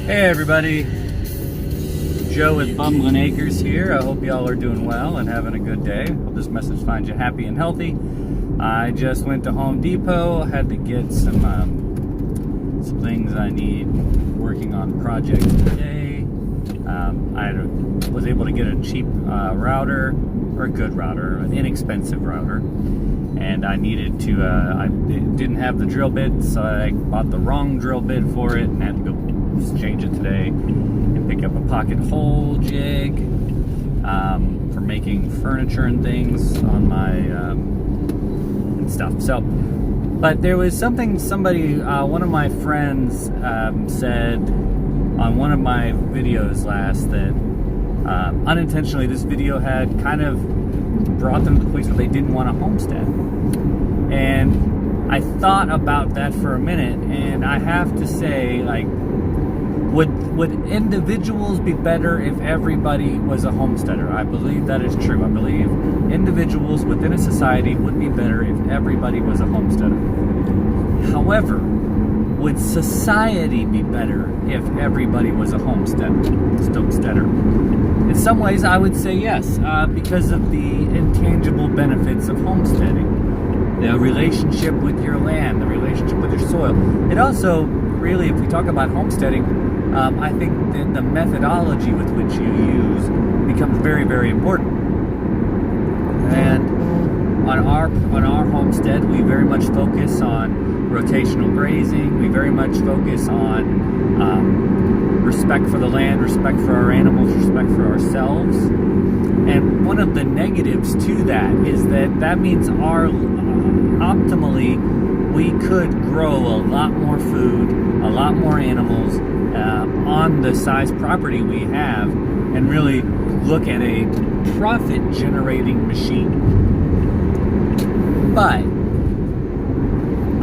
Hey everybody, Joe with Bumbling Acres here. I hope y'all are doing well and having a good day. Hope this message finds you happy and healthy. I just went to Home Depot, had to get some things I need working on projects today. I was able to get a cheap router, or a good router, an inexpensive router. And I needed to, I didn't have the drill bit, so I bought the wrong drill bit for it and had to go exchange it today and pick up a pocket hole jig for making furniture and things on my and stuff. So, but there was something one of my friends said on one of my videos last that unintentionally this video had kind of brought them to the place where they didn't want a homestead. And I thought about that for a minute, and I have to say, like, would individuals be better if everybody was a homesteader? I believe that is true. I believe individuals within a society would be better if everybody was a homesteader. However, would society be better if everybody was a homesteader? In some ways, I would say yes, because of the intangible benefits of homesteading. The relationship with your land, the relationship with your soil. It also, really, if we talk about homesteading, I think that the methodology with which you use becomes very, very important. And on our homestead, we very much focus on rotational grazing. We very much focus on respect for the land, respect for our animals, respect for ourselves. And one of the negatives to that is that means optimally we could grow a lot more food, a lot more animals on the size property we have, and really look at a profit generating machine. But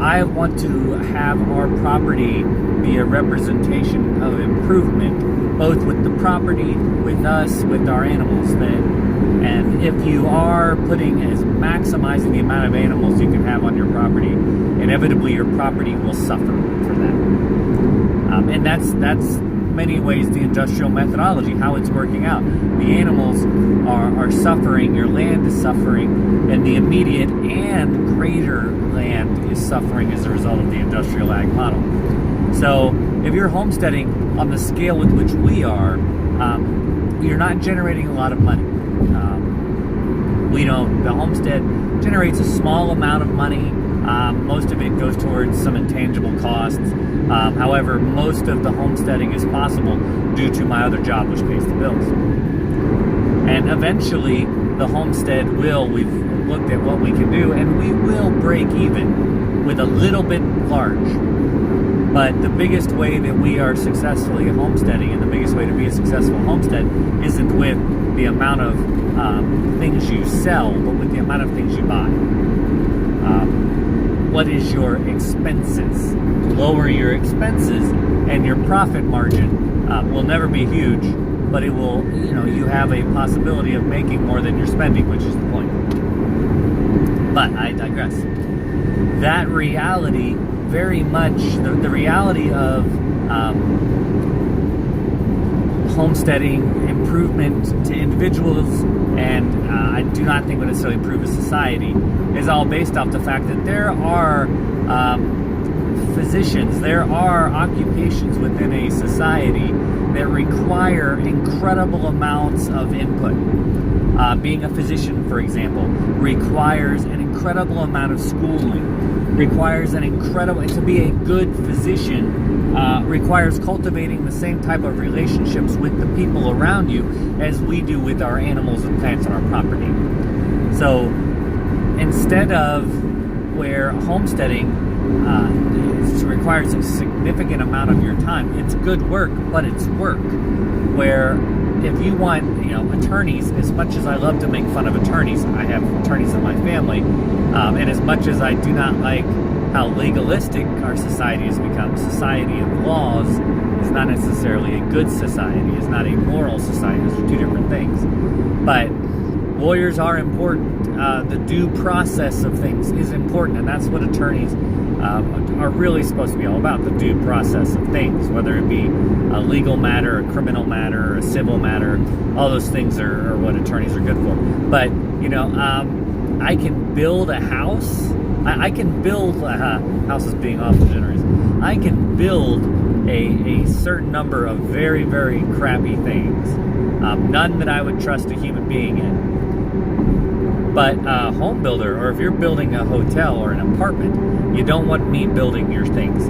I want to have our property be a representation of improvement, both with the property, with us, with our animals. And if you are maximizing the amount of animals you can have on your property, inevitably your property will suffer for that. And that's many ways the industrial methodology, how it's working out. The animals are suffering, your land is suffering, and the immediate and greater land is suffering as a result of the industrial ag model. So if you're homesteading on the scale with which we are, you're not generating a lot of money. The homestead generates a small amount of money. Most of it goes towards some intangible costs. However, most of the homesteading is possible due to my other job, which pays the bills. And eventually, the homestead we've looked at what we can do, and we will break even with a little bit large. But the biggest way that we are successfully homesteading, and the biggest way to be a successful homestead, isn't with the amount of things you sell, but with the amount of things you buy. What is your expenses? Lower your expenses, and your profit margin will never be huge, but it will, you have a possibility of making more than you're spending, which is the point. But I digress. That reality, very much, the reality of homesteading, improvement to individuals, and I do not think would necessarily improve a society, is all based off the fact that there are physicians, there are occupations within a society that require incredible amounts of input. Being a physician, for example, requires an incredible amount of schooling, to be a good physician, requires cultivating the same type of relationships with the people around you as we do with our animals and plants on our property. So instead of where homesteading requires a significant amount of your time, it's good work, but it's work. Where if you want, attorneys, as much as I love to make fun of attorneys, I have attorneys in my family, and as much as I do not like how legalistic our society has become, society of laws is not necessarily a good society, it's not a moral society, those are two different things. But lawyers are important. The due process of things is important, and that's what attorneys are really supposed to be all about the due process of things, whether it be a legal matter, a criminal matter, a civil matter. All those things are what attorneys are good for. But, I can build a house. I can build houses being awful generous. I can build a certain number of very, very crappy things. None that I would trust a human being in. But a home builder, or if you're building a hotel or an apartment, you don't want me building your things.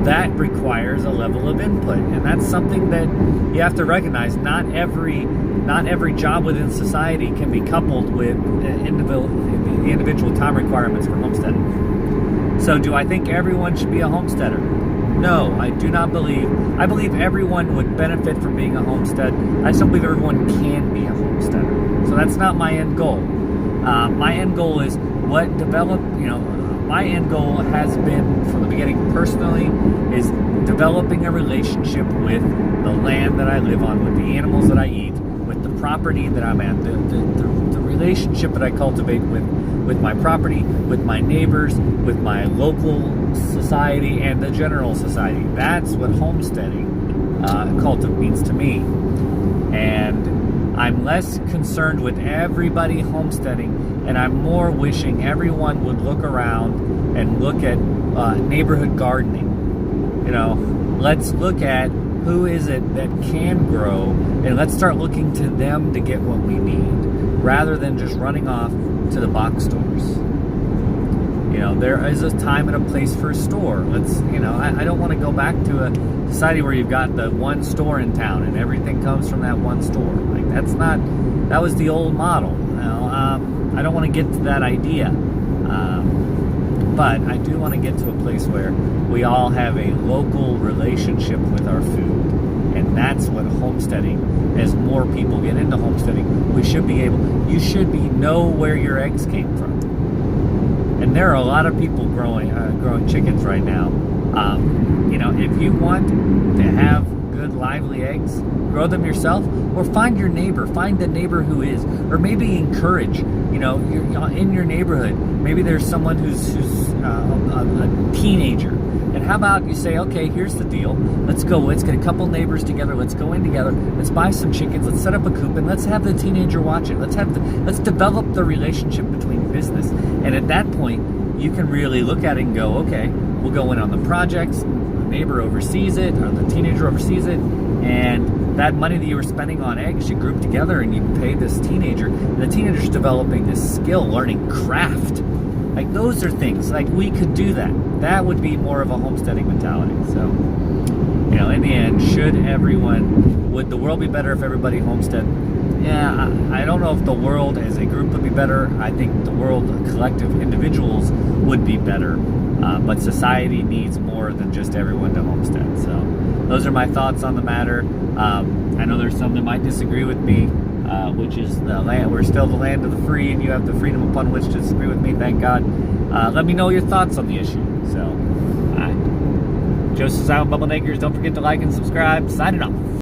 That requires a level of input, and that's something that you have to recognize. Not every job within society can be coupled with individual time requirements for homesteading. So do I think everyone should be a homesteader? No, I do not believe. I believe everyone would benefit from being a homestead. I just don't believe everyone can be a homesteader. So that's not my end goal. My end goal is my end goal has been from the beginning personally is developing a relationship with the land that I live on, with the animals that I eat, with the property that I'm at, the relationship that I cultivate with my property, with my neighbors, with my local society, and the general society. That's what homesteading means to me. And I'm less concerned with everybody homesteading, and I'm more wishing everyone would look around and look at neighborhood gardening. Let's look at who is it that can grow, and let's start looking to them to get what we need, rather than just running off to the box stores. There is a time and a place for a store. I don't want to go back to a society where you've got the one store in town and everything comes from that one store. That was the old model. I don't want to get to that idea. But I do want to get to a place where we all have a local relationship with our food. And that's what homesteading, as more people get into homesteading, you should know where your eggs came from. And there are a lot of people growing chickens right now. If you want to have good, lively eggs, grow them yourself, or find your neighbor, find the neighbor who is, or maybe encourage. You're in your neighborhood, maybe there's someone who's a teenager. And how about you say, okay, here's the deal. Let's get a couple neighbors together. Let's go in together. Let's buy some chickens. Let's set up a coop, and let's have the teenager watch it. Let's develop the relationship between business. And at that point, you can really look at it and go, okay, we'll go in on the projects. The neighbor oversees it, or the teenager oversees it, and that money that you were spending on eggs, you group together and you pay this teenager. And the teenager's developing this skill, learning craft. Those are things, we could do that. That would be more of a homesteading mentality. So, in the end, would the world be better if everybody homestead? Yeah, I don't know if the world as a group would be better. I think the world, collective individuals, would be better. But society needs more than just everyone to homestead. So, those are my thoughts on the matter. I know there's some that might disagree with me. Which is the land. We're still the land of the free, and you have the freedom upon which to disagree with me. Thank God. Let me know your thoughts on the issue. So, Joseph Silent Bubble Nakers. Don't forget to like and subscribe. Signing off.